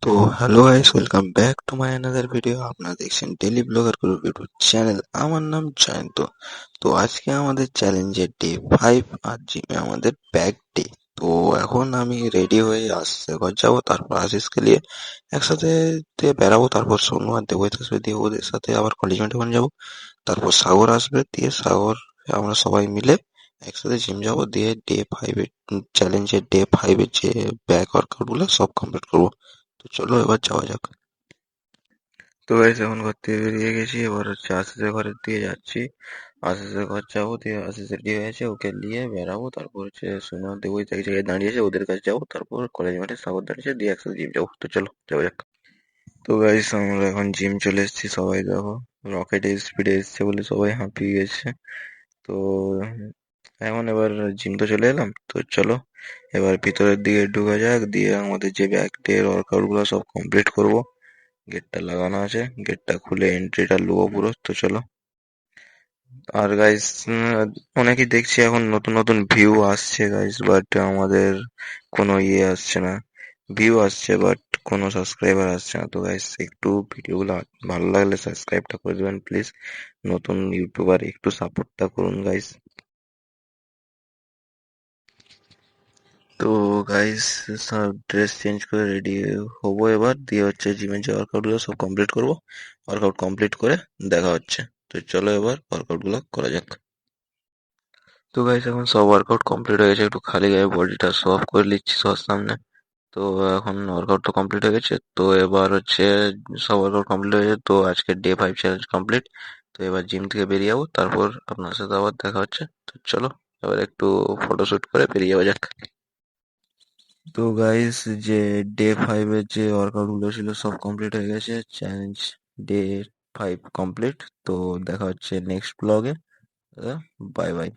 তো hello guys, welcome back to my another video. আপনারা দেখছেন daily blogger group YouTube channel. আমার নাম জয়ন্ত। তো আজকে আমাদের চ্যালেঞ্জের ডে 5 আর জিমে আমাদের ব্যাক ডে। তো এখন আমি রেডি হয়ে আসছে ঘর যাবো, তারপর আশিসকে নিয়ে একসাথে বেরাবো, তারপর সোনু আর দেবইত আসবে, দিয়ে ওদের সাথে আবার কলেজ মেটে যাবো। তারপর সাগর আসবে, দিয়ে সাগর আমরা সবাই মিলে একসাথে জিম যাবো, দিয়ে ডে 5 এর চ্যালেঞ্জের ডে 5 এর যে ব্যাক ওয়ার্কআউট গুলো সব কমপ্লিট করবো। তো চলো এবার যাওয়া যাক। তো গাইস এখন ঘর থেকে বেরিয়ে গেছি, এবার হচ্ছে আশিসের ঘরের দিকে যাচ্ছি। আশিসের ঘর যাবো, দিয়ে আশিস রেডি হয়েছে, ওকে নিয়ে বেরাবো। তারপর হচ্ছে সোনা দেবই এক জায়গায় দাঁড়িয়েছে, ওদের কাছে যাবো। তারপর কলেজ মাঠে সাগর দাঁড়িয়েছে, দিয়ে একসাথে জিম যাবো। তো চলো যাওয়া যাক। তো গাইস আমরা এখন জিম চলে এসেছি, সবাই দেখো রকেট স্পিডে এসছে বলে সবাই হাঁপিয়ে গেছে। তো এখন এবার জিম তো চলে এলাম, তো চলো এবার ভিতরের দিকে ঢুকা যাক, দিয়ে আমাদের যে ব্যাক ডে ওয়ার্কআউট গুলো সব কমপ্লিট করবো। গেটটা লাগানো আছে, গেটটা খুলে এন্ট্রিটা নেবো পুরো। তো চলো। আর গাইস অনেকেই দেখছি এখন নতুন নতুন ভিউ আসছে গাইস, বাট আমাদের কোনো আসছে না। ভিউ আসছে বাট কোনো সাবস্ক্রাইবার আসছে না। তো গাইস একটু ভিডিওগুলো ভালো লাগলে সাবস্ক্রাইবটা করে দেবেন প্লিজ। নতুন ইউটিউবার, একটু সাপোর্টটা করুন গাইস। তো গাইস সব ড্রেস চেঞ্জ করে রেডি হবো এবার, দিয়ে হচ্ছে জিমে যে ওয়ার্কআউট গুলো সব কমপ্লিট করবো। ওয়ার্কআউট কমপ্লিট করে দেখা হচ্ছে। তো চলো এবার ওয়ার্কআউট গুলো করা যাক। তো গাইস এখন সব ওয়ার্কআউট কমপ্লিট হয়ে গেছে, একটু খালি গায়ে বডিটা শো অফ করে নিচ্ছি সবার সামনে। তো এখন ওয়ার্কআউট তো কমপ্লিট হয়ে গেছে, তো এবার হচ্ছে সব ওয়ার্কআউট কমপ্লিট হয়ে গেছে, তো আজকে ডে 5 চ্যালেঞ্জ কমপ্লিট। তো এবার জিম থেকে বেরিয়ে যাবো, তারপর আপনার সাথে আবার দেখা হচ্ছে। তো চলো এবার একটু ফটোশুট করে বেরিয়ে যাওয়া যাক। তো গাইস যে ডে 5 এর যে ওয়ার্কআউট গুলো ছিল সব কমপ্লিট হয়ে গেছে, চ্যালেঞ্জ ডে 5 কমপ্লিট। তো দেখা হচ্ছে নেক্সট ব্লগে। Bye bye.